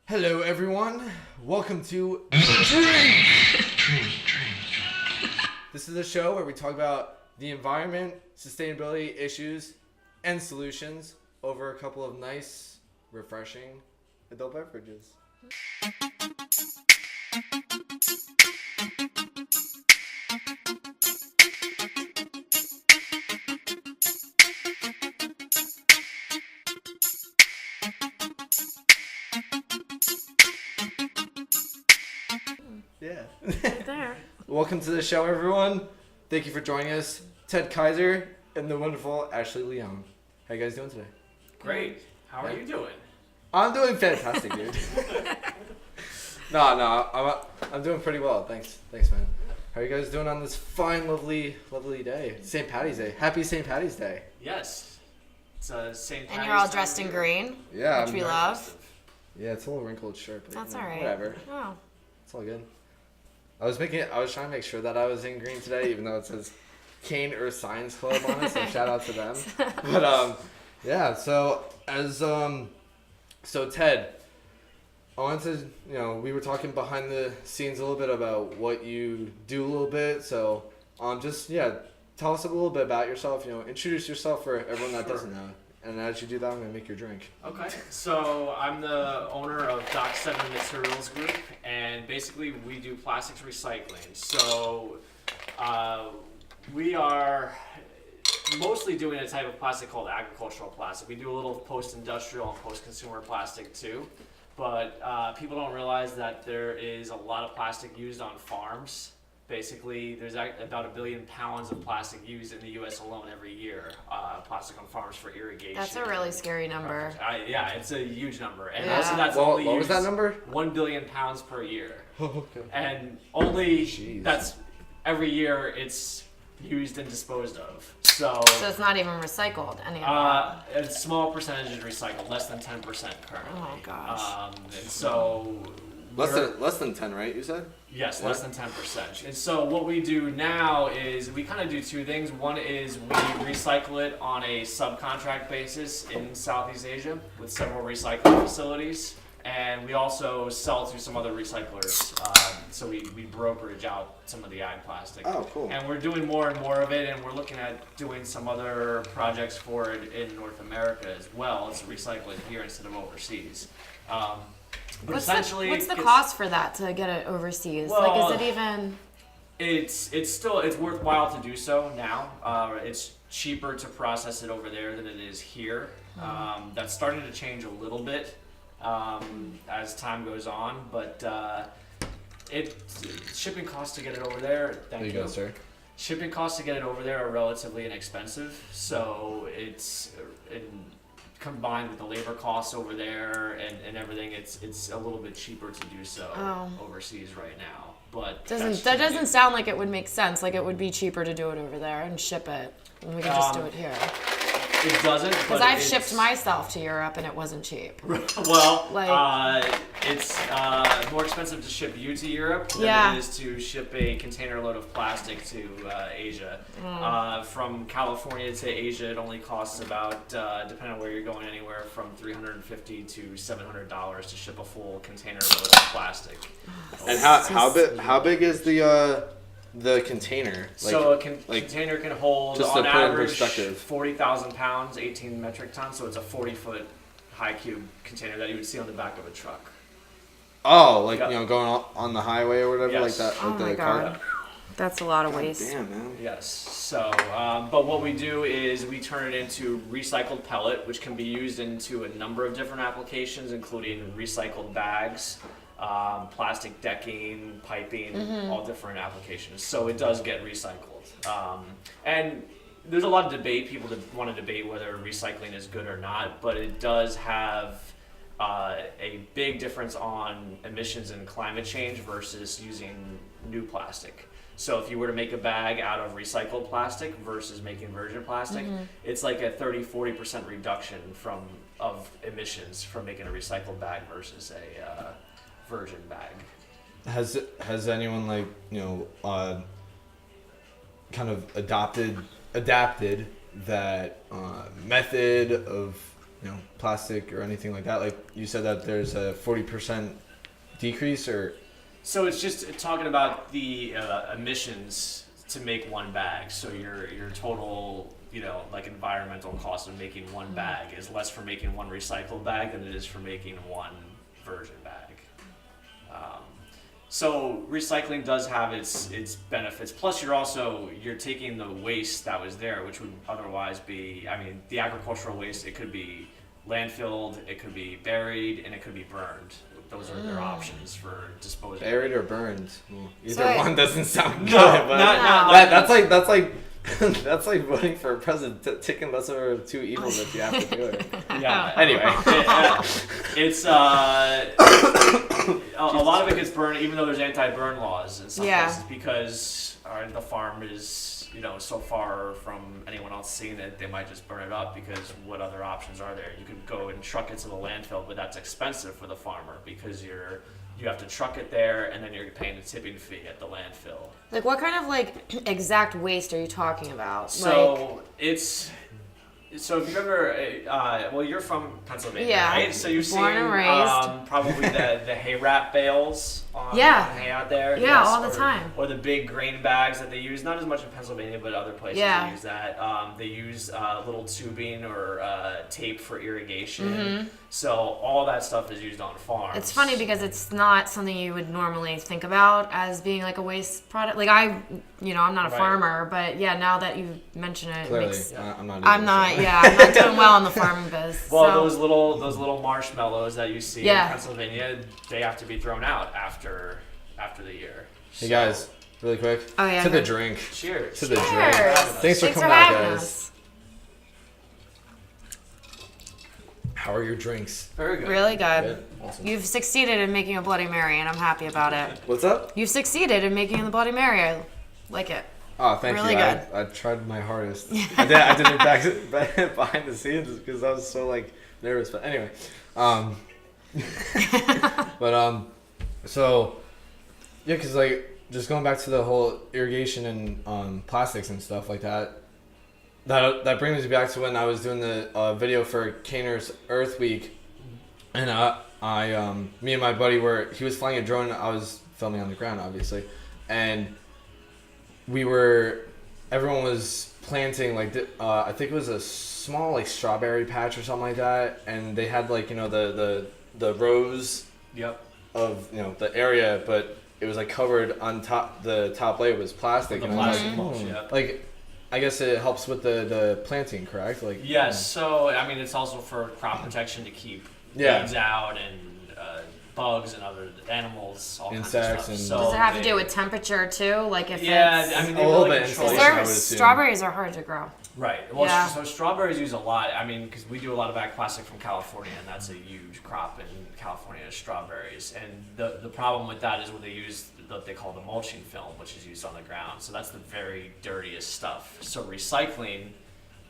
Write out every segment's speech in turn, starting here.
Hello, everyone. Welcome to This is a show where we talk about the environment, sustainability issues, and solutions over a couple of nice, refreshing adult beverages. Yeah. Right there. Welcome to the show, everyone. Thank you for joining us. Ted Kaiser and the wonderful Ashley Leon. How you guys doing today? Great. How are you doing? I'm doing fantastic, dude. No, I'm doing pretty well. Thanks, man. How are you guys doing on this fine, lovely day? St. Patty's Day. Happy St. Patty's Day. Yes. It's St. Patty's And you're all time dressed of in year. green, Yeah, which we love. Yeah, it's a little wrinkled shirt, but That's all right. whatever. Oh. It's all good. I was trying to make sure that I was in green today, even though it says Kane Earth Science Club on it, so shout out to them. But yeah. So so Ted, I wanted to, we were talking behind the scenes a little bit about what you do a little bit. So tell us a little bit about yourself. Introduce yourself for everyone that doesn't know. And as you do that, I'm gonna make your drink. Okay. So I'm the owner of Dock 7 Materials Group, and basically we do plastics recycling. So we are mostly doing a type of plastic called agricultural plastic. We do a little post-industrial and post-consumer plastic too. But people don't realize that there is a lot of plastic used on farms. Basically, there's about 1 billion pounds of plastic used in the U.S. alone every year. Plastic on farms for irrigation. That's a really scary number. Yeah, it's a huge number, and Yeah. also that's What only was used that number? 1 billion pounds per year, Okay. and only Jeez. that's every year it's used and disposed of. So So it's not even recycled anymore. a small percentage is recycled, less than 10% currently. Oh my gosh. And so Less than 10, right? You said? yes, less than 10%. And so what we do now is we kind of do two things. One is we recycle it on a subcontract basis in Southeast Asia with several recycling facilities. And we also sell through some other recyclers. So we brokerage out some of the ag plastic. Oh, cool. And we're doing more and more of it, and we're looking at doing some other projects for it in North America as well. It's recycling here instead of overseas. But what's essentially, the it's- cost for that to get it overseas? Well, is it even? It's worthwhile to do so now. It's cheaper to process it over there than it is here. That's starting to change a little bit as time goes on, but shipping costs to get it over there. There you go, sir. Shipping costs to get it over there are relatively inexpensive, so it's combined with the labor costs over there and everything, it's a little bit cheaper to do so overseas right now. But That doesn't sound like it would make sense. Like it would be cheaper to do it over there and ship it, and we could just do it here. It doesn't. Because I've shipped myself to Europe and it wasn't cheap. Well, Like- it's more expensive to ship you to Europe than Yeah. it is to ship a container load of plastic to Asia. From California to Asia, it only costs about, depending on where you're going, anywhere from $350 to $700 to ship a full container load of plastic. And how big is the container? So a container can hold, just to on put it in average, perspective. 40,000 pounds, 18 metric tons. So it's a 40-foot high cube container that you would see on the back of a truck. Oh, like Yeah. Going on the highway or whatever, like Yes. that. Oh Like my the god, car. that's a lot of waste. Damn, man. Yes. So, but what we do is we turn it into recycled pellet, which can be used into a number of different applications, including recycled bags, plastic decking, piping, all different applications. So it does get recycled. And there's a lot of debate. People want to debate whether recycling is good or not, but it does have a big difference on emissions and climate change versus using new plastic. So if you were to make a bag out of recycled plastic versus making virgin plastic, it's like a 30-40% reduction of emissions from making a recycled bag versus a virgin bag. Has anyone kind of adapted that method of plastic or anything like that? Like you said that there's a 40% decrease, or So it's just talking about the emissions to make one bag. So your total, like environmental cost of making one bag is less for making one recycled bag than it is for making one virgin bag. So recycling does have its benefits. Plus, you're taking the waste that was there, which would otherwise be, the agricultural waste. It could be landfilled, it could be buried, and it could be burned. Those are their options for disposal. buried or burned. Either So- one doesn't sound good. No, but not that's like that's like voting for a president, taking lesser of two evils if you have to do it. Yeah. Anyway. It's a lot of it gets burned, even though there's anti-burn laws in some places, because the farm is so far from anyone else seeing it, they might just burn it up, because what other options are there? You could go and truck it to the landfill, but that's expensive for the farmer because you have to truck it there, and then you're paying a tipping fee at the landfill. Like, what kind of exact waste are you talking about? So So if you've ever, you're from Pennsylvania, Yeah, right? So you've born seen and raised. probably the hay wrap bales on Yeah. hay out there. Yeah, all the time. Or the big grain bags that they use, not as much in Pennsylvania, but other places they use that. They use little tubing or tape for irrigation. So all that stuff is used on farms. It's funny because it's not something you would normally think about as being like a waste product. Like I'm not a Right. farmer, but yeah, now that you mention it, Clearly, it makes, I'm not. I'm not doing well in the farming biz. Well, so. those little marshmallows that you see in Pennsylvania, they have to be thrown out after the year. Hey guys, really quick. Oh, yeah, To the okay. drink. Cheers. To the Cheers. drink. Thanks for Thanks coming out, having guys. us. How are your drinks? Very good. Really good. Good. Awesome. You've succeeded in making a Bloody Mary, and I'm happy about it. What's up? You've succeeded in making the Bloody Mary. I like it. Oh, thank Really you. good. I tried my hardest. I did it back behind the scenes because I was so nervous. But anyway, so yeah, because just going back to the whole irrigation and plastics and stuff like that. That brings me back to when I was doing the video for Caner's Earth Week, and me and my buddy he was flying a drone. I was filming on the ground, obviously, and everyone was planting I think it was a small strawberry patch or something like that, and they had the rows Yep. of the area, but it was covered on top. The top layer was plastic, The and I was plastic mulch, yep. I guess it helps with the planting, correct? Yes, so it's also for crop protection to keep Yeah. weeds out and bugs and other animals, all Insects kinds of stuff. and- So Does it have to they- do with temperature too? Like if Yeah, it's... they A little really bit control insulation, I would Because assume. strawberries are hard to grow. Right. Well, Yeah. so strawberries use a lot. Because we do a lot of ag plastic from California, and that's a huge crop in California is strawberries. And the problem with that is when they use what they call the mulching film, which is used on the ground. So that's the very dirtiest stuff. So recycling,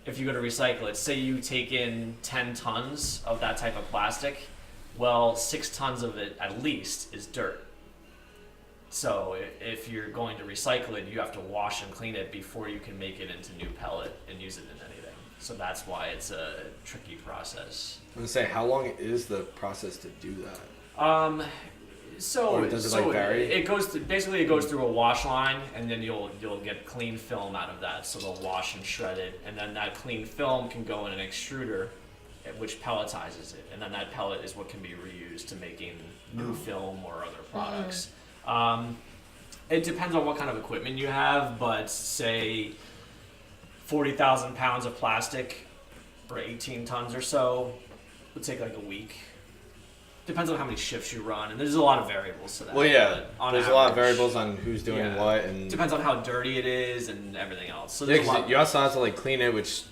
if you go to recycle it, say you take in 10 tons of that type of plastic, well, 6 tons of it at least is dirt. So if you're going to recycle it, you have to wash and clean it before you can make it into new pellet and use it in anything. So that's why it's a tricky process. I was gonna say, how long is the process to do that? So Or does it, vary? It goes through a wash line, and then you'll get clean film out of that. So they'll wash and shred it, and then that clean film can go in an extruder, which pelletizes it, and then that pellet is what can be reused to making new film or other products. It depends on what kind of equipment you have, but say 40,000 pounds of plastic for 18 tons or so would take a week. Depends on how many shifts you run, and there's a lot of variables to that. Well, yeah, but on there's a lot of average, variables on who's doing yeah. what, and Depends on how dirty it is and everything else. So yeah, there's a 'cause lot. you also have to clean it, which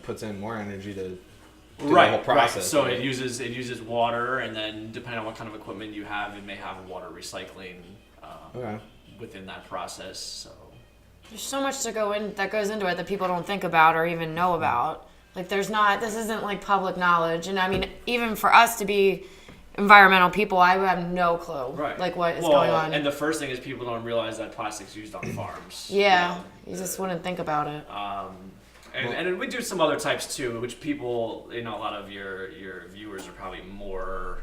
puts in more energy to do Right, the whole process. right. So right? it uses water, and then depending on what kind of equipment you have, it may have water recycling Okay. within that process. So There's so much that goes into it that people don't think about or even know about. This isn't public knowledge, and even for us to be environmental people, I have no clue right, what is going on. And the first thing is people don't realize that plastic's used on farms. Yeah, you just wouldn't think about it. and we do some other types too, which people, a lot of your viewers are probably more,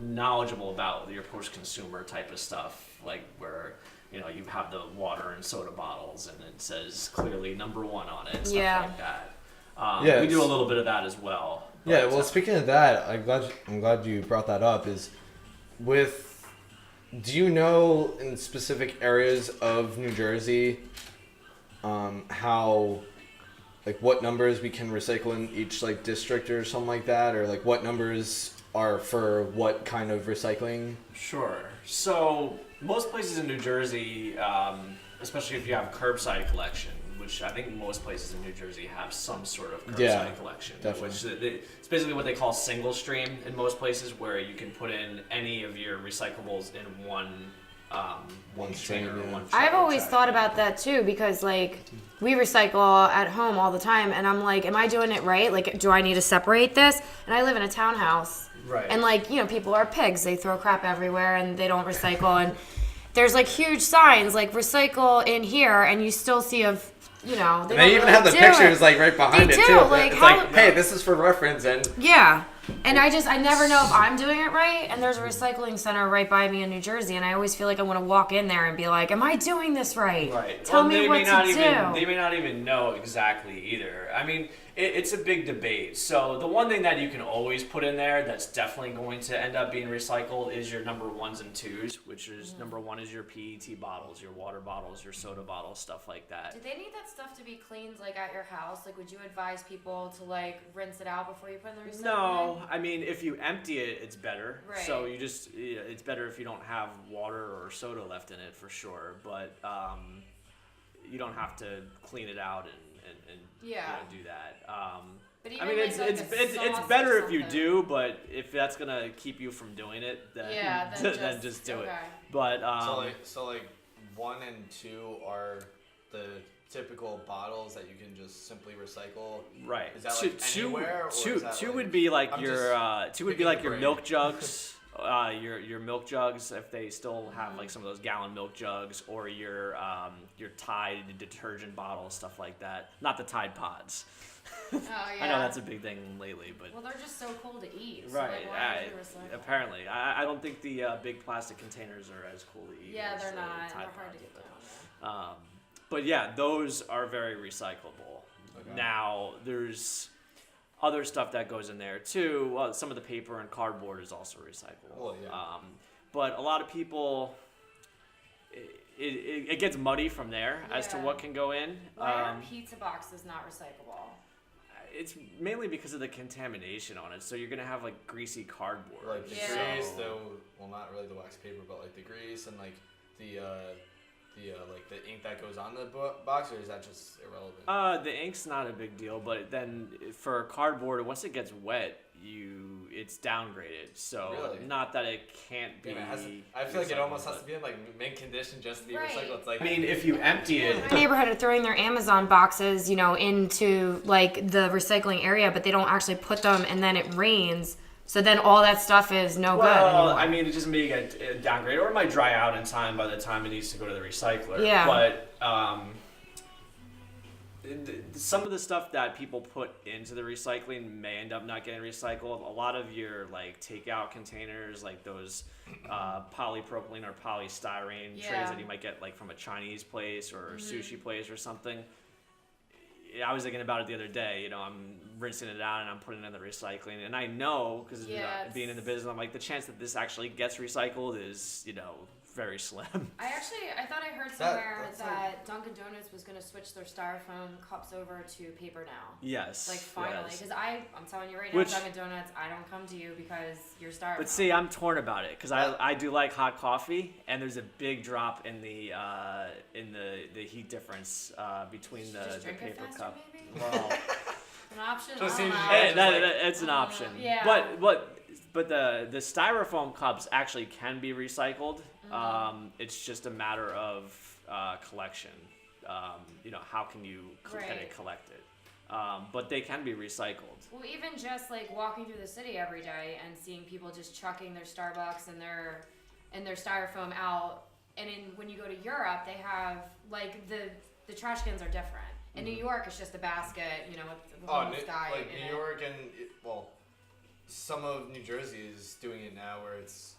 knowledgeable about your post-consumer type of stuff, like where, you have the water and soda bottles and it says clearly number 1 on it, stuff like that. We do a little bit of that as well. Yeah, well, speaking of that, I'm glad you brought that up. Do you know in specific areas of New Jersey, how, like, what numbers we can recycle in each like district or something like that, or like what numbers are for what kind of recycling? Sure. So most places in New Jersey, especially if you have curbside collection, which I think most places in New Jersey have some sort of curbside collection. Definitely. It's basically what they call single stream in most places, where you can put in any of your recyclables in one container. I've always thought about that too, because like we recycle at home all the time, and I'm like, am I doing it right? Like, do I need to separate this? And I live in a townhouse, right? And like, people are pigs; they throw crap everywhere, and they don't recycle. And there's like huge signs like recycle in here, and you still see they even have the pictures like right behind it too. Like, it's hey, this is for reference, and and I never know if I'm doing it right. And there's a recycling center right by me in New Jersey, and I always feel like I want to walk in there and be like, am I doing this right? Right. Tell me what to do. They may not even know exactly either. I mean, it's a big debate. So the one thing that you can always put in there that's definitely going to end up being recycled is your number 1s and 2s, which is number 1 is your PET bottles, your water bottles, your soda bottles, stuff like that. Do they need that stuff to be cleaned like at your house? Like, would you advise people to like rinse it out before you put it in the recycling? No, I mean, if you empty it, it's better. Right. So it's better if you don't have water or soda left in it for sure. But you don't have to clean it out and do that. But I mean, it's better if you do, but if that's gonna keep you from doing it, then then just do it. But so like 1 and 2 are the typical bottles that you can just simply recycle. Right. Is that like anywhere? Two would be like your milk jugs. Your milk jugs, if they still have like some of those gallon milk jugs, or your Tide detergent bottles, stuff like that. Not the Tide Pods. Oh, yeah. I know that's a big thing lately, but well, they're just so cool to eat. So right. like, why would you recycle? Apparently, I don't think the big plastic containers are as cool to eat. Yeah, as they're the not. Tide They're hard to Pods, get down. but yeah, those are very recyclable. Okay. Now there's other stuff that goes in there too. Well, some of the paper and cardboard is also recyclable. Well, yeah. But a lot of people, it gets muddy from there as to what can go in. Why are pizza boxes not recyclable? It's mainly because of the contamination on it. So you're gonna have like greasy cardboard. Like the grease, though. Well, not really the wax paper, but like the grease and like the like the ink that goes on the box, or is that just irrelevant? The ink's not a big deal, but then for cardboard, once it gets wet, it's downgraded. So really? Not that it can't be. Yeah, I feel like it almost has to be in like mint condition just to be recycled. It's like, I mean, if you empty it, my neighborhood are throwing their Amazon boxes, into like the recycling area, but they don't actually put them, and then it rains. So then all that stuff is no good anymore. I mean, it just may get downgraded, or it might dry out in time by the time it needs to go to the recycler. Yeah. But some of the stuff that people put into the recycling may end up not getting recycled. A lot of your like takeout containers, like those polypropylene or polystyrene trays that you might get like from a Chinese place or a sushi place or something. I was thinking about it the other day. I'm rinsing it out and I'm putting it in the recycling, and I know because being in the business, I'm like, the chance that this actually gets recycled is very slim. I thought I heard somewhere that Dunkin' Donuts was going to switch their styrofoam cups over to paper now. Yes. Like finally, because I'm telling you right now, Dunkin' Donuts, I don't come to you because you're styrofoam. But see, I'm torn about it because I do like hot coffee, and there's a big drop in the heat difference between the paper faster, cup. Maybe? Well, an option. It's an option. Yeah. But the styrofoam cups actually can be recycled. It's just a matter of collection. How can you collect it? But they can be recycled. Well, even just like walking through the city every day and seeing people just chucking their Starbucks and their styrofoam out. And when you go to Europe, they have like the trash cans are different. In New York, it's just a basket, with the Oh, homeless guy like in New it. York and some of New Jersey is doing it now, where it's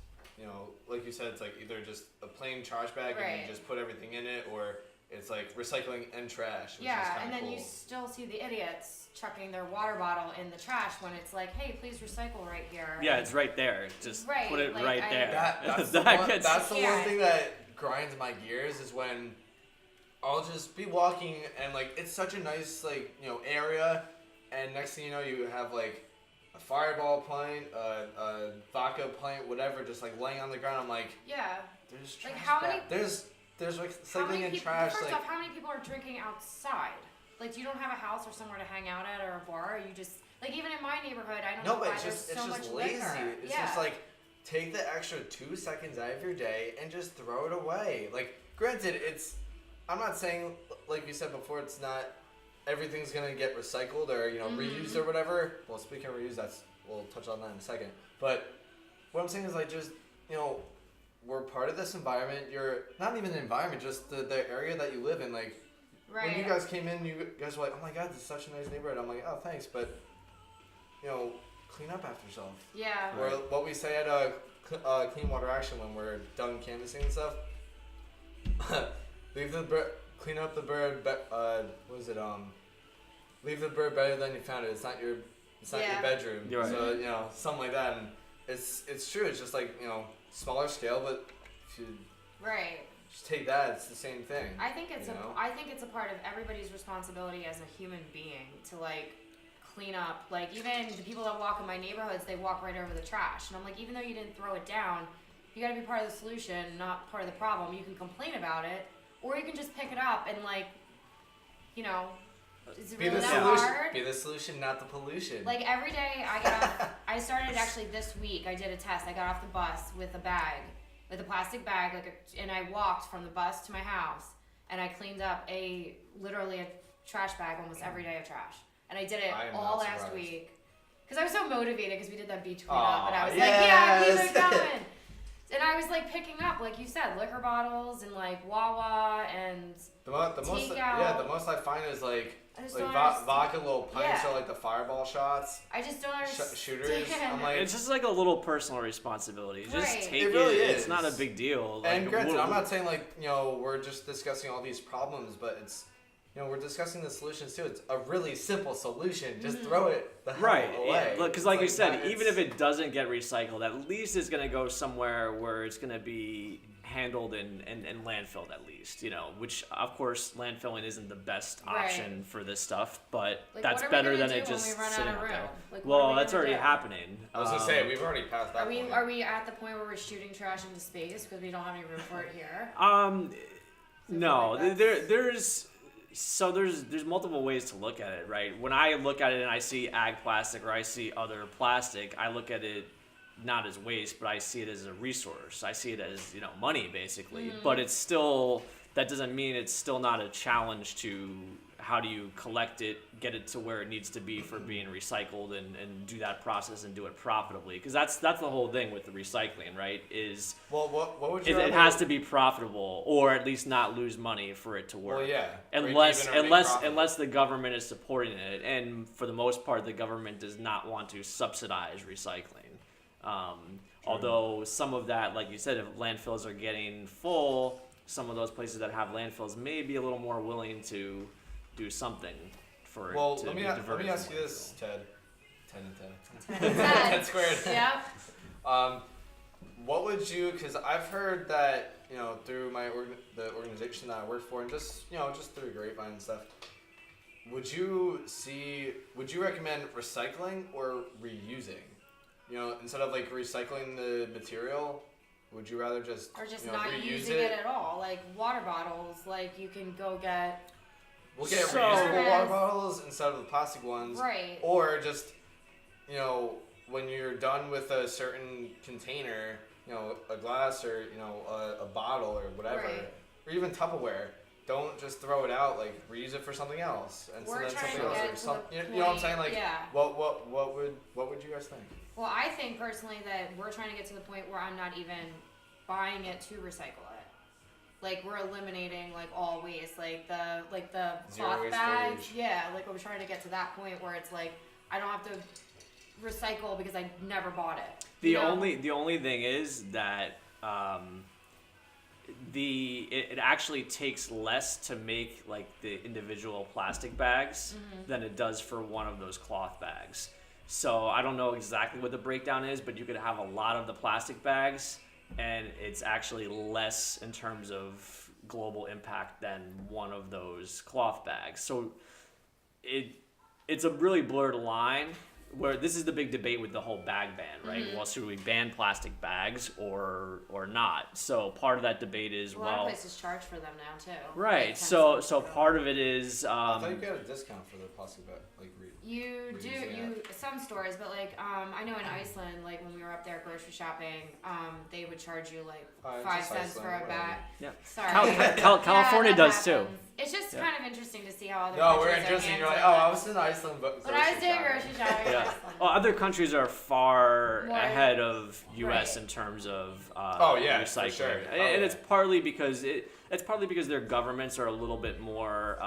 like you said, it's like either just a plain trash bag and Right. you just put everything in it, or it's like recycling and trash. Which is Yeah, kinda and then cool. you still see the idiots chucking their water bottle in the trash when it's like, hey, please recycle right here. Yeah, it's right there. Just Right, put it like, right I- there. That's the Yeah. one thing that grinds my gears is when I'll just be walking and like it's such a nice area, and next thing you know you have like a fireball pint, a vodka pint, whatever, just like laying on the ground. I'm like, Yeah. there's trash. Like, how many- There's like How recycling many and people, trash. first Like off, how many people are drinking outside? Like, you don't have a house or somewhere to hang out at or a bar, or you just, like, even in my neighborhood, I don't no, know but why it's there's just so much lazy. liquor. It's Yeah. just like take the extra 2 seconds out of your day and just throw it away. Like, granted, I'm not saying, like you said before, it's not everything's gonna get recycled or reused or whatever. Well, speaking of reuse, we'll touch on that in a second. But what I'm saying is like just we're part of this environment. You're not even the environment, just the area that you live in. Like Right. when you guys came in, you guys were like, "Oh my God, this is such a nice neighborhood." I'm like, "Oh, thanks," but clean up after yourself. Yeah. Or what we say at Clean Water Action when we're done canvassing and stuff. Clean up the bird. What is it? Leave the bird better than you found it. It's not your Yeah. bedroom. You're right. So something like that. And it's true. It's just like smaller scale, but if you Right. just take that, it's the same thing. I think it's you know? I think it's a part of everybody's responsibility as a human being to like clean up. Like even the people that walk in my neighborhoods, they walk right over the trash, and I'm like, even though you didn't throw it down, you got to be part of the solution, not part of the problem. You can complain about it, or you can just pick it up and like, is it Be really the that solution. hard? Be the solution, not the pollution. Like every day I get off, I started actually this week, I did a test. I got off the bus with a bag, with a plastic bag, and I walked from the bus to my house, and I cleaned up literally a trash bag almost every day of trash. And I did it I am all not last surprised. week. Because I was so motivated because we did that beach cleanup, Aw, and I was yes. like, yeah, keep it going. And I was like picking up, like you said, liquor bottles and like Wawa and the most I find is like I just like don't understand. vodka little pints Yeah. or like the fireball shots. I just don't understand. Shooters. I'm like, It's just like a little personal responsibility. Just Right. take It really It's is. not a big deal. Like, and granted, I'm not saying like we're just discussing all these problems, but it's we're discussing the solutions too. It's a really simple solution. Just throw it the hell Right, away. because It's like you said, that- even if it doesn't get recycled, at least it's gonna go somewhere where it's gonna be handled and landfilled at least, which of course landfilling isn't the best Right. option for this stuff, but Like, that's what are we better gonna than it do when just we run sitting out of out there. room? Like, what are Well, we that's gonna already do? happening. I was gonna say we've already passed that. point. Are we at the point where we're shooting trash into space because we don't have any room for it here? No, like there's multiple ways to look at it, right? When I look at it and I see ag plastic or I see other plastic, I look at it not as waste, but I see it as a resource. I see it as, money basically. But it's still, that doesn't mean it's still not a challenge to how do you collect it, get it to where it needs to be for being recycled and do that process and do it profitably. Because that's the whole thing with the recycling, right? Is Well, what would you? it has to be profitable, or at least not lose money for it to work. Well, yeah. Unless Break even or make profit. unless the government is supporting it, and for the most part, the government does not want to subsidize recycling. Although some of that, like you said, if landfills are getting full, some of those places that have landfills may be a little more willing to do something for Well, it to let me be diverted ask from you this, landfill. Ted. 10 and 10. 10 10 squared. Yep. What would you? Because I've heard that through the organization that I work for, and just just through Grapevine and stuff. Would you recommend recycling or reusing? Instead of like recycling the material, would you rather just Or just reuse not using it at all. Like water bottles, like you can go get. We'll get So- reusable water bottles instead of the plastic ones. Right. Or just, when you're done with a certain container, a glass or, a bottle or whatever, Right. or even Tupperware, don't just throw it out, like reuse it for something else. And We're then trying something to else. get Or to some, the you know what I'm saying? point- Like, yeah. what would you guys think? Well, I think personally that we're trying to get to the point where I'm not even buying it to recycle it. like we're eliminating like all waste, like the Zero cloth waste bags. storage. Yeah, like we're trying to get to that point where it's like I don't have to recycle because I never bought it. The only thing is that it actually takes less to make like the individual plastic bags than it does for one of those cloth bags. So I don't know exactly what the breakdown is, but you could have a lot of the plastic bags and it's actually less in terms of global impact than one of those cloth bags. So it's a really blurred line where this is the big debate with the whole bag ban, right? Well, should we ban plastic bags or not? So part of that debate is A lot of places charge for them now too. right. Like So 10 cents. part of it is I thought you got a discount for the plastic bag, like You do some stores, but like I know in Iceland, like when we were up there grocery shopping, they would charge you like 5 just cents for Iceland, a bag. yeah. Sorry, California that does too. happens. It's just kind of interesting to see how other No, we're countries are interested. You're like, handling oh, I it. was in Iceland, but When I was doing grocery shopping in Yeah. Iceland. Well, other countries are far More- ahead of U.S. Right. in terms of Oh, yeah, for recycling, sure. Oh, and yeah. it's partly because their governments are a little bit more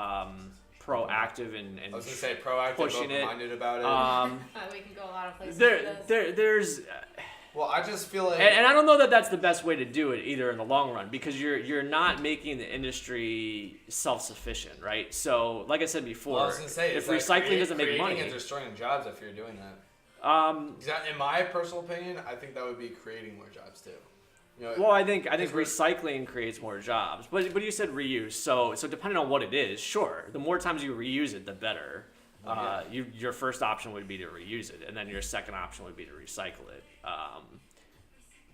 proactive and I was gonna say proactive, pushing it. open-minded about it. We can go a lot of places. with this. There's Well, I just feel like and I don't know that that's the best way to do it either in the long run, because you're not making the industry self-sufficient, right? So like I said before, well, I was gonna say, if is that recycling doesn't make creating money, and destroying jobs if you're doing that. 'Cause in my personal opinion, I think that would be creating more jobs too. You know, well, I think we're- recycling creates more jobs, but you said reuse, so depending on what it is, sure, the more times you reuse it, the better. Your first option would be to reuse it, and then your second option would be to recycle it.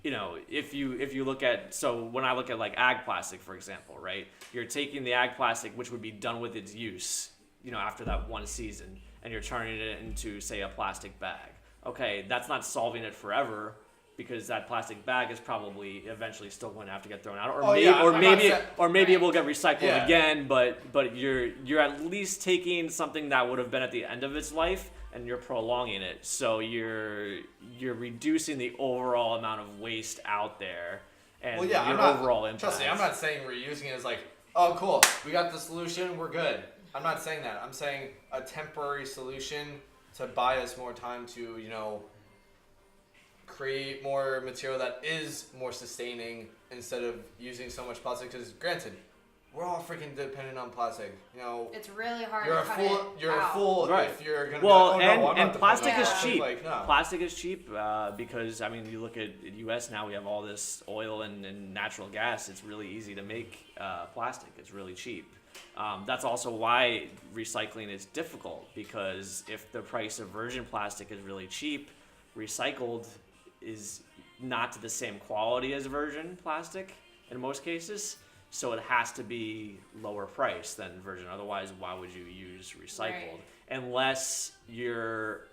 If you look at, so when I look at like ag plastic, for example, right, you're taking the ag plastic, which would be done with its use, after that one season, and you're turning it into, say, a plastic bag. Okay, that's not solving it forever, because that plastic bag is probably eventually still going to have to get thrown out, or maybe it will get recycled again. But you're at least taking something that would have been at the end of its life and you're prolonging it. So you're reducing the overall amount of waste out there and your overall impact. Trust me, I'm not saying reusing it is like, oh cool, we got the solution, we're good. I'm not saying that. I'm saying a temporary solution to buy us more time to create more material that is more sustaining instead of using so much plastic. Because granted, we're all freaking dependent on plastic. It's really hard You're to a cut fool. it You're out. a fool Right. if you're gonna. Well, be like, oh, no, I'm and not plastic dependent is on cheap. Like, no. Plastic is cheap because you look at the U.S. now. We have all this oil and natural gas. It's really easy to make plastic. It's really cheap. That's also why recycling is difficult, because if the price of virgin plastic is really cheap, recycled is not to the same quality as virgin plastic in most cases. So it has to be lower price than virgin. Otherwise, why would you use recycled? Right. Unless you're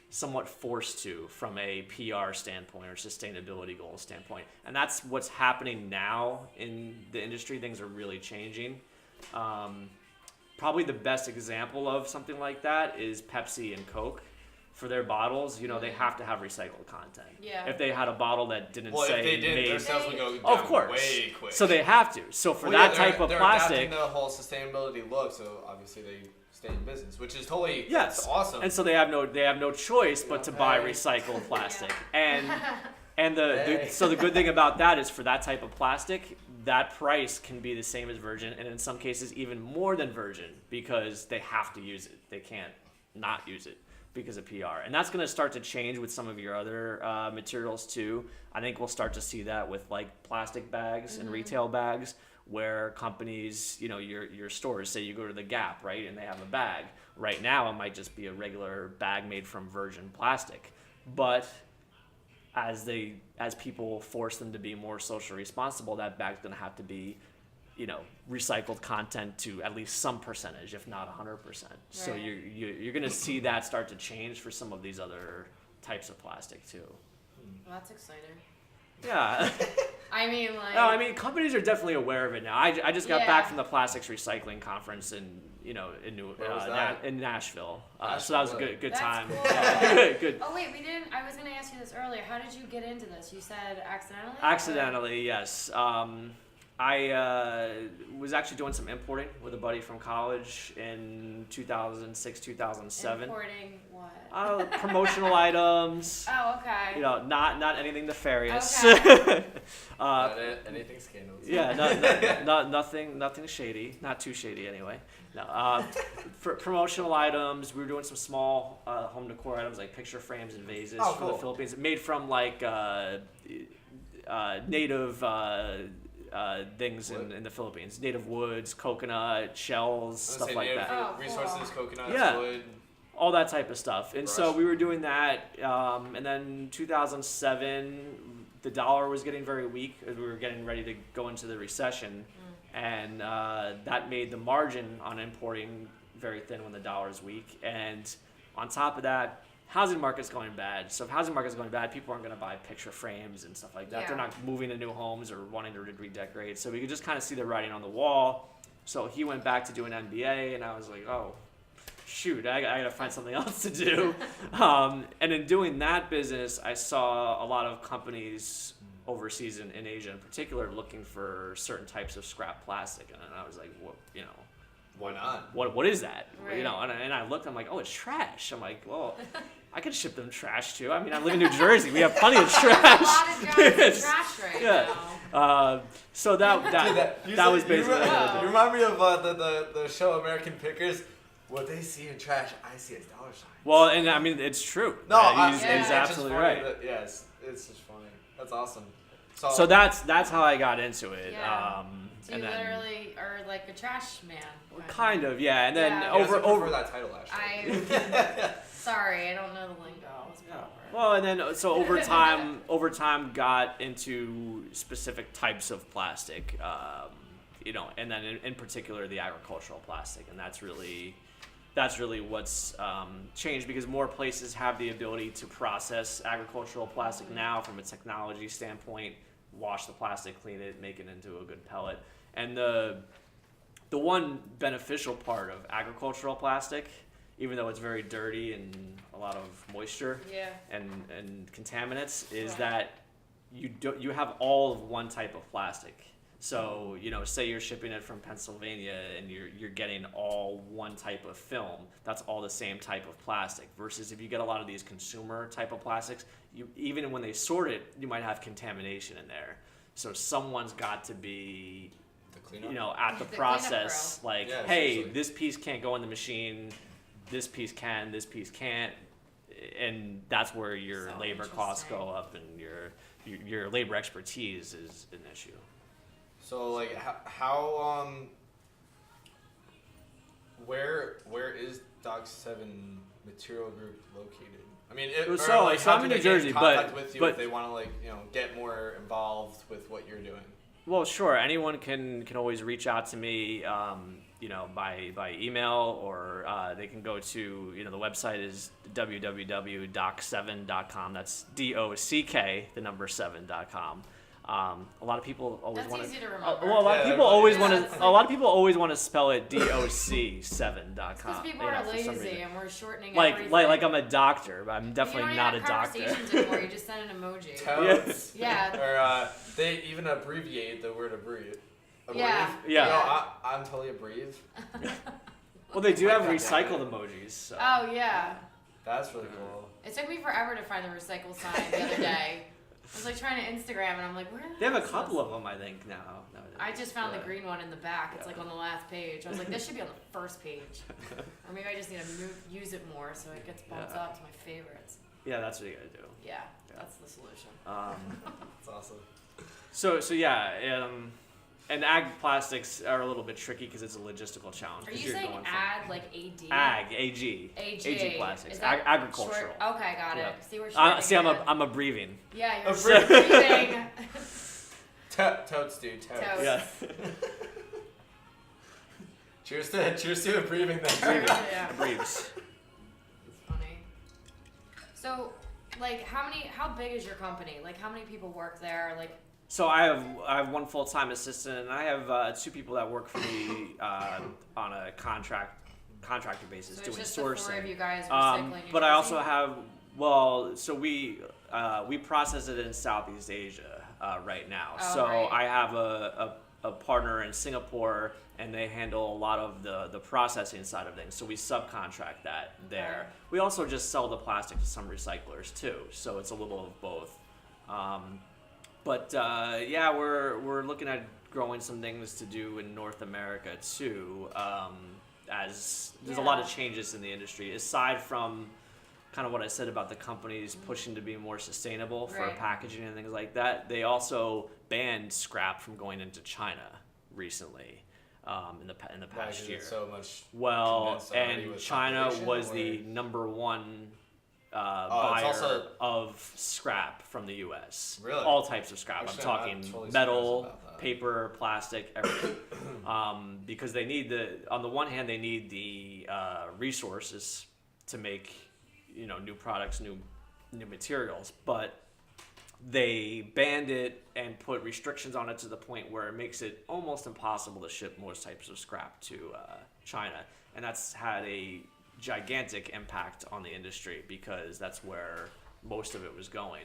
somewhat forced to from a PR standpoint or sustainability goal standpoint. And that's what's happening now in the industry. Things are really changing. Probably the best example of something like that is Pepsi and Coke. For their bottles, they have to have recycled content. Yeah. If they had a bottle that didn't say if they didn't, made, their sales would go down of course, way quick. so they have to. So for that type of they're plastic, adapting the whole sustainability look, so obviously they stay in business, which is totally yes, it's awesome. And so they have no choice but to buy Hey. recycled plastic. And the good thing about that is, for that type of plastic, that price can be the same as virgin, and in some cases even more than virgin, because they have to use it. They can't not use it because of PR. And that's going to start to change with some of your other materials too. I think we'll start to see that with like plastic bags and retail bags, where companies, your stores, say you go to the Gap, right, and they have a bag. Right now it might just be a regular bag made from virgin plastic. But as people force them to be more socially responsible, that bag's going to have to be recycled content to at least some percentage, if not 100%. So Right. you're going to see that start to change for some of these other types of plastic too. Well, that's exciting. Yeah. I mean, Companies are definitely aware of it now. I just got Yeah. back from the plastics recycling conference in Where was that? in Nashville. Nashville, So that was a really? good That's time. cool. Yeah, good. Oh wait, we didn't. I was gonna ask you this earlier. How did you get into this? You said accidentally. Accidentally, yes. I was actually doing some importing with a buddy from college in 2006, 2007. Importing what? Promotional items. Oh, okay. You know, not anything nefarious. Okay. Anything scandalous. Yeah, nothing shady. Not too shady anyway. No. For promotional items, we were doing some small home decor items like picture frames and vases for the Philippines, made from like native things in the Philippines. Native woods, coconut, shells, stuff like that. Oh, resources, cool. coconuts, wood. All that type of stuff. And so Brush. we were doing that. And then 2007, the dollar was getting very weak as we were getting ready to go into the recession. And that made the margin on importing very thin when the dollar is weak. And on top of that, housing market's going bad. So if housing market's going bad, people aren't going to buy picture frames and stuff like that. Yeah. They're not moving to new homes or wanting to redecorate. So we could just kind of see the writing on the wall. So he went back to do an MBA, and I was like, oh, shoot, I got to find something else to do. And in doing that business, I saw a lot of companies overseas in Asia in particular looking for certain types of scrap plastic. And I was like, what, you know, why not? what is that? Right. You know, and I looked, I'm like, oh, it's trash. I'm like, well, I could ship them trash too. I mean, I live in New Jersey. We have plenty of trash. A lot of guys in trash right now. So that was basically You remind me of the show American Pickers. What they see in trash, I see as dollar signs. Well, and I mean, it's true. No, he's it's absolutely just funny right. yes, it's just funny. That's awesome. So that's how I got into it. Yeah. So you and then, literally are like a trash man. kind of, yeah. And then Yeah. over that title actually. Sorry, I don't know the lingo. It's proper. Well, and then so over time got into specific types of plastic, you know, and then in particular the agricultural plastic, and that's really what's changed because more places have the ability to process agricultural plastic now from a technology standpoint, wash the plastic, clean it, make it into a good pellet. And the one beneficial part of agricultural plastic, even though it's very dirty and a lot of moisture and contaminants, is that you have all of one type of plastic. So, you know, say you're shipping it from Pennsylvania and you're getting all one type of film, that's all the same type of plastic. Versus if you get a lot of these consumer type of plastics, even when they sort it, you might have contamination in there. So someone's got to be, you know, at the process, like, hey, seriously. this piece can't go in the machine, this piece can, this piece can't, and that's where your labor costs go up and your labor expertise is an issue. So like how where is Dock 7 Material Group located? I mean, so I'm in New Jersey, but if they want to like get more involved with what you're doing. Well, sure. Anyone can always reach out to me, you know, by email, or they can go to, you know, the website is www.dock7.com. That's DOCK, the number 7.com. A lot of people always want to. Easy to remember. Well, a lot of people always want to. A lot of people always want to spell it DOC7.com. Because people are lazy and we're shortening like everything. like I'm a doctor, but I'm definitely not a doctor. You don't even have conversations anymore. You just send an emoji. Totes. Yeah. Or they even abbreviate the word abbreviate. Yeah. Yeah. No, I'm totally abbreviate. Well, they do Like have that, recycled emojis. So. Oh yeah. That's really cool. It took me forever to find the recycle sign the other day. I was like trying to Instagram and I'm like, where the They have hell a is couple this? of them, I think, now. Nowadays. I just found the green one in the back. It's like on the last page. I was like, this should be on the first page. Or maybe I just need to use it more so it gets bumped up to my favorites. Yeah, that's what you gotta do. Yeah, that's the solution. That's awesome. So yeah, and ag plastics are a little bit tricky because it's a logistical challenge. Are 'cause you you're saying going ag like AD? Ag, AG. AG. AG plastics. Is that Agricultural. short? Okay, got it. Yeah. See, we're shortening See, it. I'm abbreviating. Yeah, you're Abbreviating. breathing. Totes, dude. Totes. Totes. Yeah. Cheers to breathing then. Yeah. Breves. It's funny. So, like, how big is your company? Like, how many people work there? Like, So I have one full-time assistant, and I have 2 people that work for me on a contractor basis so doing it's just sourcing. the 4 of you guys recycling New But I Jersey? also have so we process it in Southeast Asia right now. Oh, so right. I have a a partner in Singapore, and they handle a lot of the processing side of things. So we subcontract that there. We also just sell the plastic to some recyclers too. So it's a little of both. Yeah, we're looking at growing some things to do in North America too. As there's a lot of changes in the industry, aside from kind of what I said about the companies pushing to be more sustainable for packaging and things like that. They also banned scrap from going into China recently in the past year. It's so much and China was the number one buyer of scrap from the U.S. Really? All types of scrap. Actually, I'm talking totally metal, paper, plastic, everything. Because they need on the one hand, they need the resources to make new products, new materials, but they banned it and put restrictions on it to the point where it makes it almost impossible to ship most types of scrap to China, and that's had a gigantic impact on the industry because that's where most of it was going.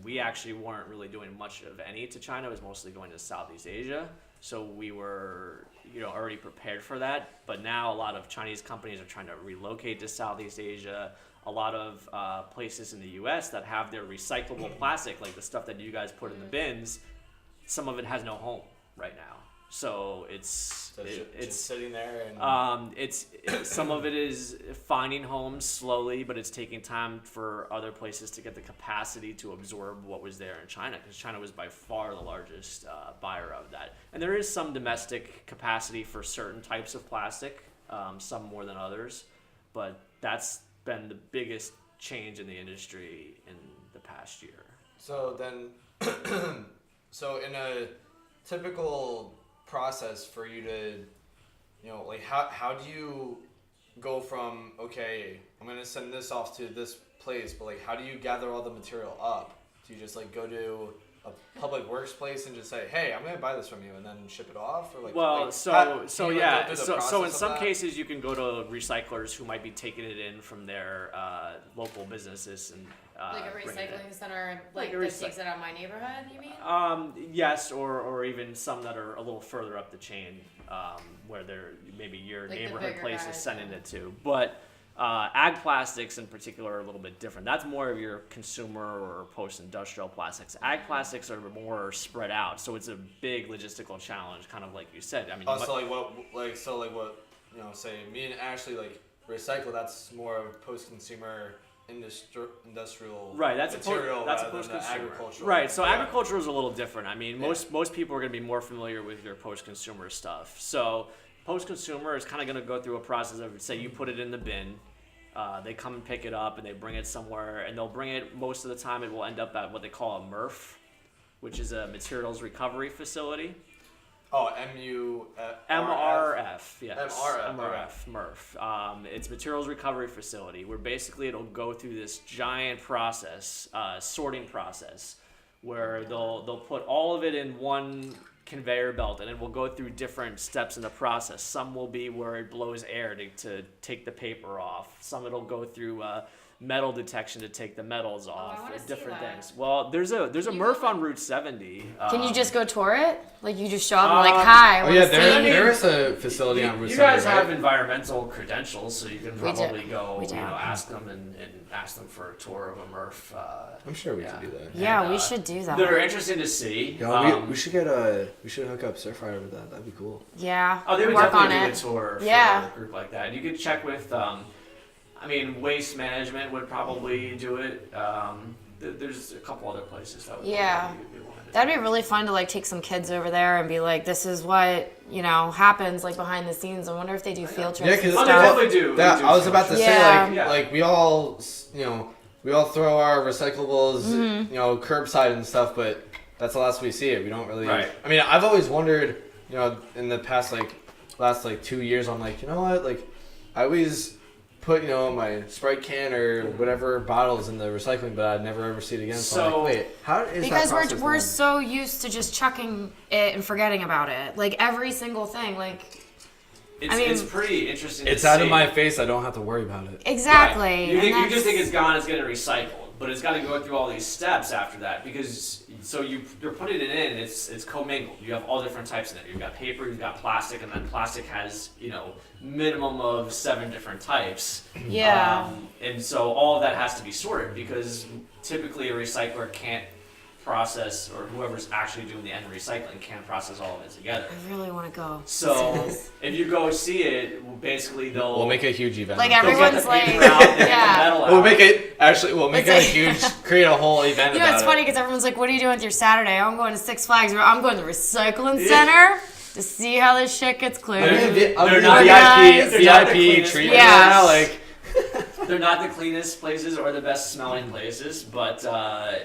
We actually weren't really doing much of any to China. It was mostly going to Southeast Asia. So we were, already prepared for that. But now a lot of Chinese companies are trying to relocate to Southeast Asia. A lot of places in the U.S. that have their recyclable plastic, like the stuff that you guys put in the bins, some of it has no home right now. So it's just sitting there, and it's some of it is finding homes slowly, but it's taking time for other places to get the capacity to absorb what was there in China, because China was by far the largest buyer of that. And there is some domestic capacity for certain types of plastic, some more than others, but that's been the biggest change in the industry in the past year. So then, so in a typical process for you to, how do you go from, okay, I'm going to send this off to this place, but how do you gather all the material up? Do you just go to a public works place and just say, hey, I'm going to buy this from you, and then ship it off? Or so in some cases you can go to recyclers who might be taking it in from their local businesses and like a recycling center, that takes it out of my neighborhood, you mean? Yes, or even some that are a little further up the chain, where they're maybe your neighborhood place is sending it to. But ag plastics in particular are a little bit different. That's more of your consumer or post-industrial plastics. Ag plastics are more spread out, so it's a big logistical challenge, kind of like you said. I mean, say me and Ashley recycle. That's more of post-consumer industrial right, that's material that's rather than agricultural. Right, so agriculture is a little different. I mean, most people are going to be more familiar with your post-consumer stuff. So post-consumer is kind of going to go through a process of, say, you put it in the bin, they come and pick it up and they bring it somewhere, and they'll bring it, most of the time it will end up at what they call a MRF, which is a materials recovery facility. Oh, MRF, yes. MRF. It's materials recovery facility, where basically it'll go through this giant process, sorting process, where they'll put all of it in one conveyor belt, and it will go through different steps in the process. Some will be where it blows air to take the paper off. Some it'll go through metal detection to take the metals off. Different things. Well, there's a MRF on Route 70. Can you just go tour it? You just show up and hi. There is a facility on Route 70. You guys have environmental credentials, so you can probably go ask them and ask them for a tour of a MRF. I'm sure we could do that. Yeah, we should do that. They're interesting to see. We should hook up Surfrider with that. That'd be cool. Yeah. Oh, they would work definitely on do a tour for a group like that. And you could check with Waste Management would probably do it. There's a couple other places that would be that'd be really fun to take some kids over there and be like, this is what happens behind the scenes. I wonder if they do field trips. Yeah, because they definitely do. I was about to say we all throw our recyclables curbside and stuff, but that's the last we see it. We don't really. Right. I mean, I've always wondered, in the past last 2 years, I'm you know what, I always put my Sprite can or whatever bottles in the recycling, but I'd never ever see it again. So I'm wait, how is because that process we're done? so used to just chucking it and forgetting about it, every single thing, It's pretty interesting. It's out of my face. I don't have to worry about it. Exactly. Right. You just think it's gone. It's getting recycled, but it's got to go through all these steps after that because you're putting it in. It's commingled. You have all different types in it. You've got paper, you've got plastic, and then plastic has minimum of 7 different types. Yeah. And so all of that has to be sorted because typically a recycler can't process, or whoever's actually doing the end recycling can't process all of it together. I really want to go. So if you go see it, basically We'll make a huge event. Like they'll get everyone's the like, paper out, they get the yeah. metal out. We'll make it. Actually, we'll make It's it a like- huge. Create a whole event You know, about it's it. funny because everyone's like, "What are you doing with your Saturday?" I'm going to Six Flags, or I'm going to the recycling center to see how this shit gets cleared. They're not Organized. they're not the VIP cleanest treatment Yeah. now. Like, They're not the cleanest places or the best smelling places, but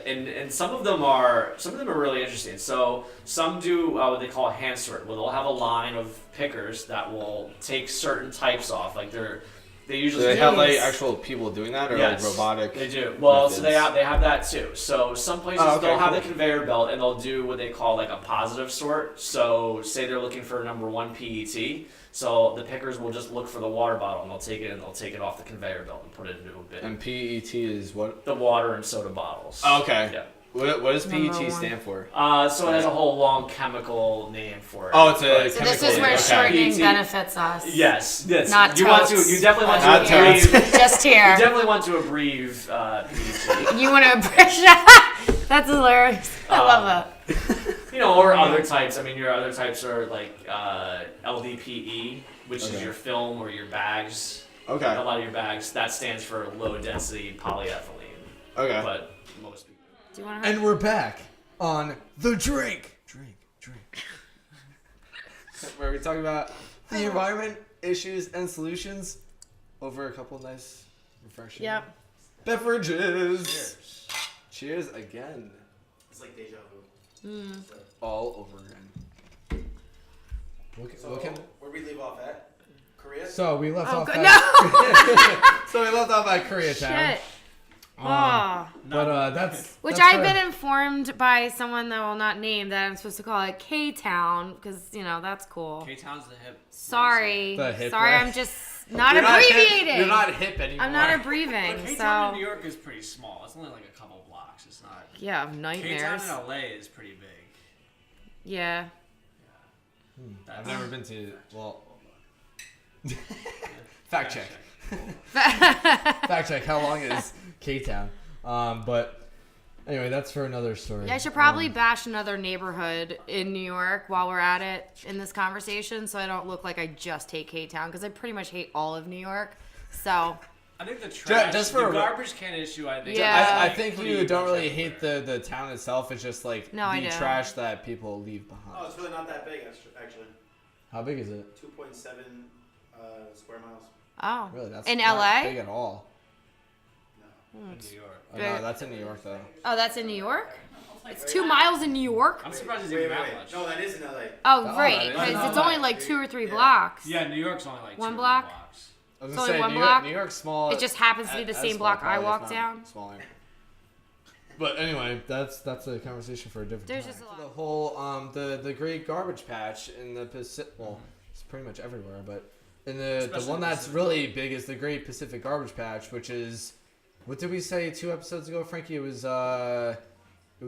and some of them are really interesting. So some do what they call a hand sort, where they'll have a line of pickers that will take certain types off. Like they do usually they have like Jeez. actual people doing that, or Yes, like robotic? They do. Well, so methods? they have that too. So some places Oh, okay, they'll have cool. the conveyor belt and they'll do what they call like a positive sort. So say they're looking for number 1 PET. So the pickers will just look for the water bottle and they'll take it off the conveyor belt and put it into a bin. And PET is what? The water and soda bottles. Oh, okay. Yeah. What does Number PET one. stand for? So it has a whole long chemical name for it. Oh, it's a But- So this is where Okay. shortening PET. benefits us. Yes, yes. Not you want to. totes. You definitely want Not to abbreviate. totes. Just You here. definitely want to abbreviate PET. You want to brush that? That's hilarious. I love that. Or other types. I mean, your other types are like LDPE, which is Okay. your film or your bags. Okay. A lot of your bags. That stands for low density polyethylene. Okay. But most people. Do you want to? And we're back on the drink. Where we talk about the environment, issues, and solutions over a couple nice, refreshing Yep. beverages. Cheers again. It's like deja vu. All over again. So, where we leave off at? Korea? So we left Oh, off God, at so we left off at Koreatown. Shit. Oh. But that's Which that's I've for- been informed by someone that will not name that I'm supposed to call it K-Town because that's cool. K-Town's the hip. Sorry, The hip sorry, way. I'm just not You're not hip- abbreviating. You're not hip anymore. I'm not abbreviating. K-Town in So New York is pretty small. It's only like a couple blocks. It's not. yeah, K-Town nightmares. in LA is pretty big. Yeah. I've never been to. Well, fact check. Fact check. How long is K-Town? But anyway, that's for another story. Yeah, I should probably bash another neighborhood in New York while we're at it in this conversation, so I don't look like I just hate K-Town because I pretty much hate all of New York. So I think the trash, just the for a- garbage can issue. I think. Yeah. I think pretty you don't much really everywhere. hate the town itself. It's just like No, I the don't. trash that people leave behind. Oh, it's really not that big, actually. How big is it? 2.7 square miles. oh, Really, that's in not LA? big at all. in New York. Oh, no, that's in New York though. Oh, that's in New York. It's 2 miles in New York. I'm surprised it's Wait, even wait, that wait. much. No, that is in LA. Oh, Oh, right, that is because not it's only bad. like 2 or 3 Yeah. blocks. Yeah, New York's only like One 2 block? blocks. I was It's gonna only say one New block? York. New York's small. It just happens to be the as same small, block I probably, if walked not down. Smaller. But anyway, that's a conversation for a different There's time. just a lot. The whole the great garbage patch in the Pacific. Well, it's pretty much everywhere, but in the Especially one the that's Pacific. really big is the Great Pacific Garbage Patch, which is what did we say 2 episodes ago, Frankie? It was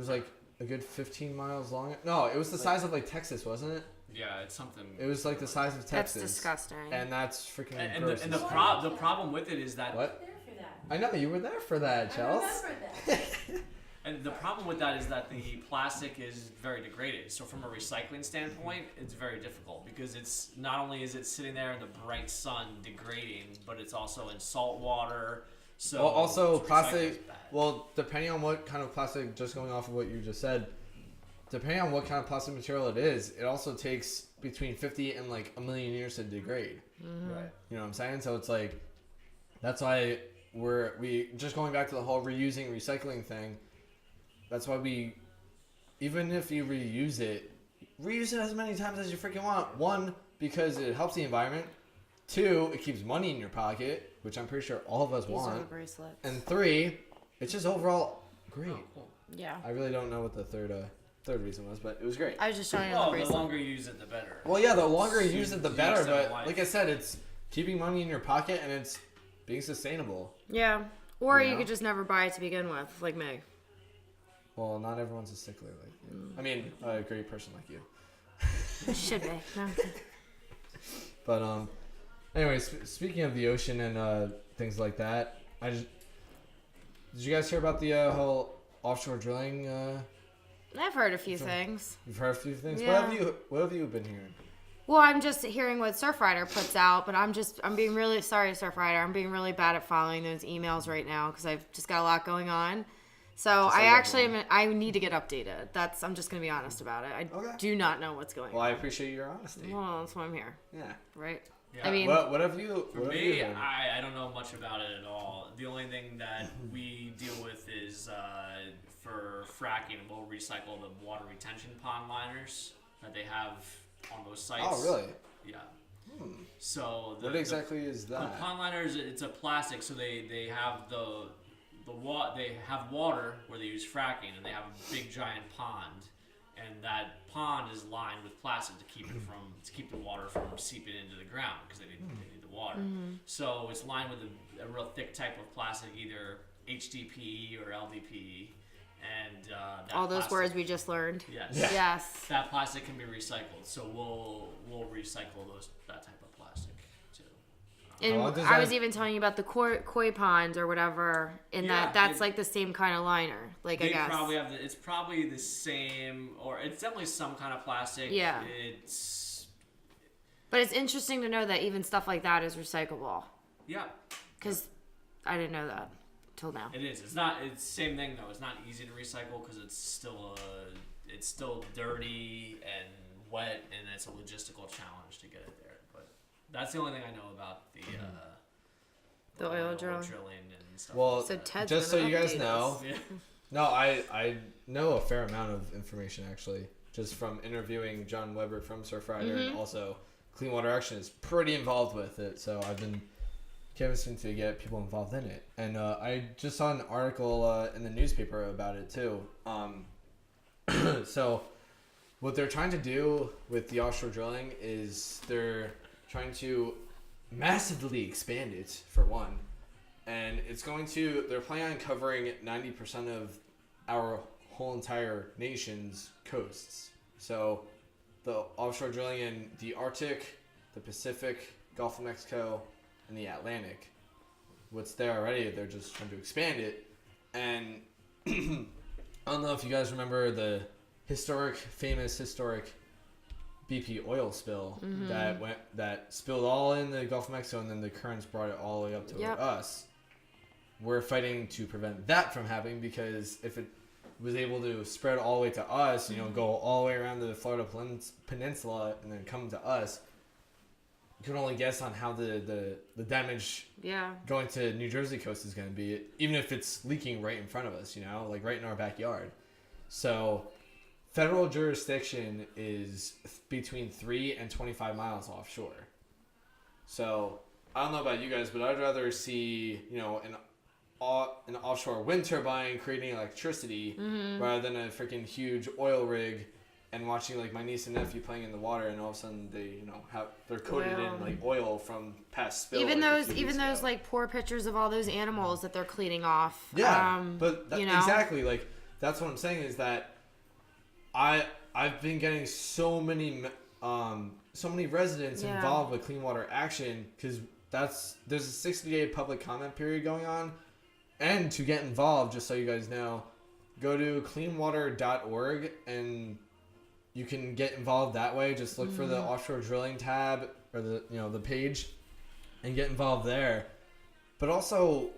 like a good 15 miles long. No, it was the size of like Texas, wasn't it? Yeah, it's something. It was like the size of That's Texas. disgusting. And that's freaking And gross. the problem with it is that What? There for that. I know you were there for that, I Chels. remember that. and the problem with that is that the plastic is very degraded. So from a recycling standpoint, it's very difficult because it's not only is it sitting there in the bright sun degrading, but it's also in salt water. So Well, also to recycle plastic. is bad. Well, depending on what kind of plastic, just going off of what you just said, depending on what kind of plastic material it is, it also takes between 50 and like a million years to degrade. Right. You know what I'm saying? So it's like, that's why we just going back to the whole reusing, recycling thing. That's why even if you reuse it as many times as you freaking want. 1, because it helps the environment. 2, it keeps money in your pocket, which I'm pretty sure all of us These are the want. bracelets. And 3, it's just overall great. Oh, cool. Yeah. I really don't know what the third reason was, but it was great. I was just showing you the Well, the bracelet. longer you use it, the better. Well, yeah, the longer you So use it, the you better. extend But life. like I said, it's keeping money in your pocket and it's being sustainable. Yeah. Or You you know? could just never buy it to begin with, like me. Well, not everyone's a stickler like you. I mean, a great person like you. Should be. No. But anyway, speaking of the ocean and things like that, did you guys hear about the whole offshore drilling? I've heard a few things. You've heard a few things. Yeah. What have you been hearing? Well, I'm just hearing what Surfrider puts out, but I'm being really sorry, Surfrider. I'm being really bad at following those emails right now because I've just got a lot going on. So Just I like actually everyone. I need to get updated. I'm just gonna be honest about it. I Okay. do not know what's going Well, on. I appreciate your honesty. Well, that's why I'm here, Yeah. right? Yeah. I mean, What have you? For what have me, you heard? I don't know much about it at all. The only thing that we deal with is for fracking, we'll recycle the water retention pond liners that they have on those sites. Oh, really? Yeah. So What exactly is the that? pond liners, it's a plastic, so they have they have water where they use fracking, and they have a big giant pond, and that pond is lined with plastic to keep the water from seeping into the ground because they need the water. So it's lined with a real thick type of plastic, either HDPE or LDPE, and that all those plastic- words we just learned. Yes. Yeah. Yes. That plastic can be recycled, so we'll recycle that type of plastic too. And long does I was that- even telling you about the koi ponds or whatever, and Yeah, that's it- like the same kind of liner. Like I They guess. probably have it's probably the same, or it's definitely some kind of plastic. Yeah. But it's interesting to know that even stuff like that is recyclable. Yeah, Because I didn't know that till now. it is. It's not. It's the same thing though. It's not easy to recycle because it's still dirty and wet, and it's a logistical challenge to get it there. But that's the only thing I know about the oil drilling drilling. and stuff. Well, So Ted's just so gonna you guys update know, us. Yeah. no, I know a fair amount of information actually, just from interviewing John Weber from Surfrider, and also Clean Water Action is pretty involved with it. So I've been canvassing to get people involved in it, and I just saw an article in the newspaper about it too. So what they're trying to do with the offshore drilling is they're trying to massively expand it for one, and they're planning on covering 90% of our whole entire nation's coasts. So the offshore drilling in the Arctic, the Pacific, Gulf of Mexico, and the Atlantic. What's there already, they're just trying to expand it. And I don't know if you guys remember the famous historic BP oil spill that spilled all in the Gulf of Mexico, and then the currents brought it all the way up to Yep. us. We're fighting to prevent that from happening, because if it was able to spread all the way to us, go all the way around the Florida Peninsula and then come to us, you can only guess on how the damage Yeah. going to New Jersey coast is going to be, even if it's leaking right in front of us, like right in our backyard. So federal jurisdiction is between 3 and 25 miles offshore. So I don't know about you guys, but I'd rather see, an offshore wind turbine creating electricity rather than a freaking huge oil rig and watching like my niece and nephew playing in the water, and all of a sudden they they're coated Wow. in like oil from past spill. Even like, a those few weeks ago. like poor pictures of all those animals that they're cleaning off. Yeah, but you know? exactly, like that's what I'm saying is that I've been getting so many residents Yeah. involved with Clean Water Action, because there's a 60-day public comment period going on, and to get involved, just so you guys know, go to cleanwater.org and you can get involved that way. Just look for the offshore drilling tab or the page and get involved there. But also,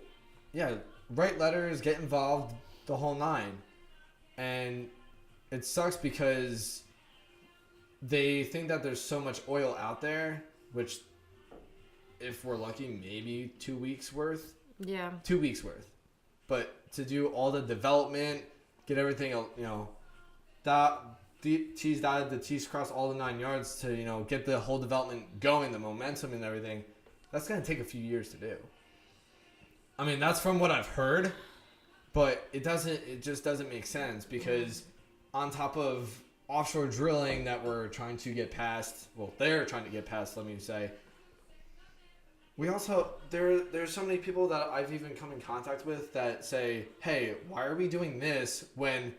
yeah, write letters, get involved, the whole nine. And it sucks because they think that there's so much oil out there, which if we're lucky, maybe 2 weeks worth. Yeah. 2 weeks worth. But to do all the development, get everything, T's dotted, the T's crossed, all the 9 yards to, get the whole development going, the momentum and everything, that's going to take a few years to do. I mean, that's from what I've heard, but it just doesn't make sense, because on top of offshore drilling that we're trying to get past, well, they're trying to get past, let me say, we also there's so many people that I've even come in contact with that say, hey, why are we doing this when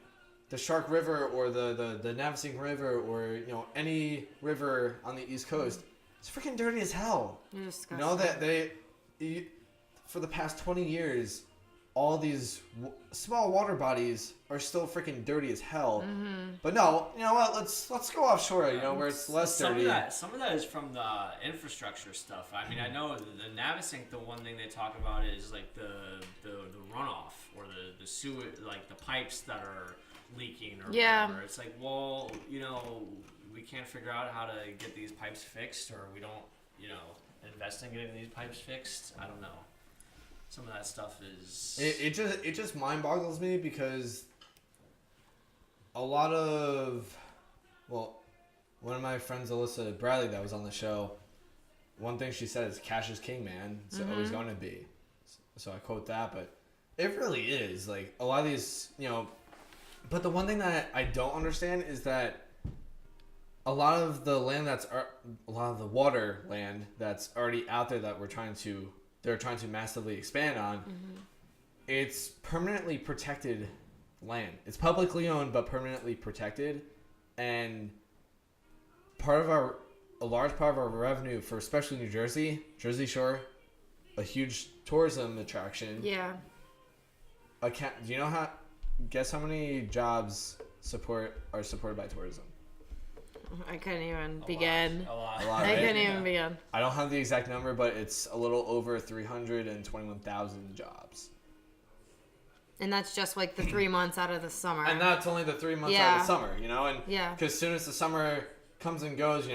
the Shark River or the Navasink River or any river on the East Coast, it's freaking dirty as hell. You're disgusting. You know that for the past 20 years, all these small water bodies are still freaking dirty as hell. Mm-hmm. But no, you know what? Let's go offshore. Where it's less dirty. Some of that is from the infrastructure stuff. I mean, I know the Navasink. The one thing they talk about is like the runoff or the sewage, like the pipes that are leaking or whatever. It's like, well, we can't figure out how to get these pipes fixed, or we don't, invest in getting these pipes fixed. I don't know. Some of that stuff is... It just mind boggles me because a lot of... Well, one of my friends, Alyssa Bradley, that was on the show, one thing she said is cash is king, man. It's always going to be. So I quote that, but it really is. Like, a lot of these, But the one thing that I don't understand is that a lot of the land a lot of the water land that's already out there that they're trying to massively expand on, it's permanently protected land. It's publicly owned, but permanently protected. And a large part of our revenue for especially New Jersey Shore, a huge tourism attraction. Yeah. Do you know guess how many jobs are supported by tourism? I couldn't even begin. A lot. I couldn't even begin. I don't have the exact number, but it's a little over 321,000 jobs. And that's just like the 3 months out of the summer. And that's only the 3 months out of the summer, And yeah, because as soon as the summer comes and goes,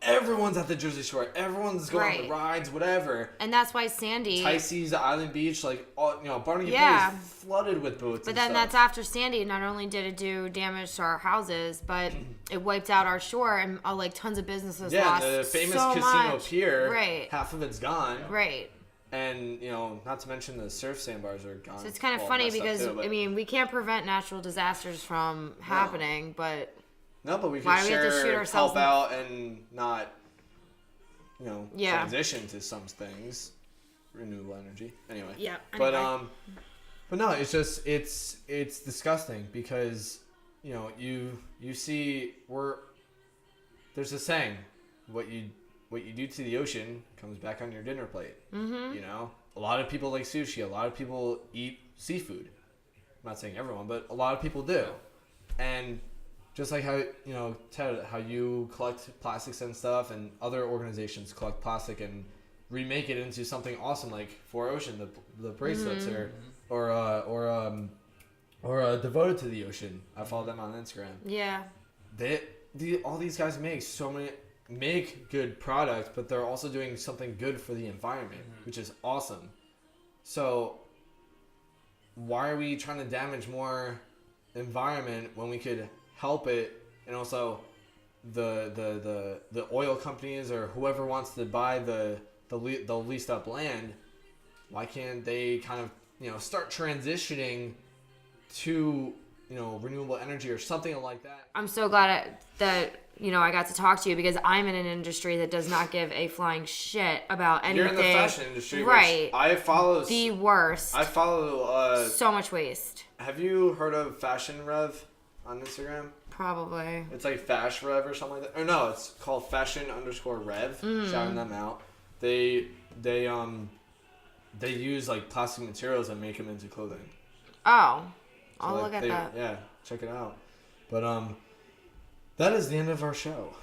everyone's at the Jersey Shore. Everyone's going on the rides, whatever. And that's why Sandy... Tysee's, Island Beach, Barnegat Bay is flooded with boats. But then that's after Sandy. Not only did it do damage to our houses, but it wiped out our shore and tons of businesses lost the famous so casino much. pier, half of it's gone. Right. And, not to mention the surf sandbars are gone. So it's kind of funny because, we can't prevent natural disasters from happening, but... No, but we Why can do we have to shoot ourselves help out and not, transition to some things, renewable energy. Anyway. Yeah. Anyway. But no, it's just it's disgusting because you see there's a saying, what you do to the ocean comes back on your dinner plate. Mm-hmm. A lot of people like sushi. A lot of people eat seafood. I'm not saying everyone, but a lot of people do, and just like how, Ted, how you collect plastics and stuff, and other organizations collect plastic and remake it into something awesome, like For Ocean, the bracelets, or devoted to the ocean. I follow them on Instagram. Yeah. All these guys make good products, but they're also doing something good for the environment, which is awesome. So why are we trying to damage more environment when we could help it? And also the oil companies or whoever wants to buy the leased up land, why can't they kind of start transitioning to renewable energy or something like that? I'm so glad that I got to talk to you because I'm in an industry that does not give a flying shit about anything. You're in the fashion industry, right? Which I follow the worst. I follow so much waste. Have you heard of Fashion Rev on Instagram? Probably. It's like Fash Rev or something like that. Or no, it's called Fashion_Rev. Shouting them out. They use plastic materials and make them into clothing. Oh, I'll look at that. Yeah, check it out. But that is the end of our show.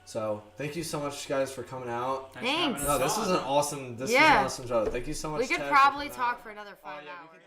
So thank you so much, guys, for coming out. Thanks. No, this was an awesome. This was an awesome show. Thank you so much. We could Ted, probably talk for another 5 hours.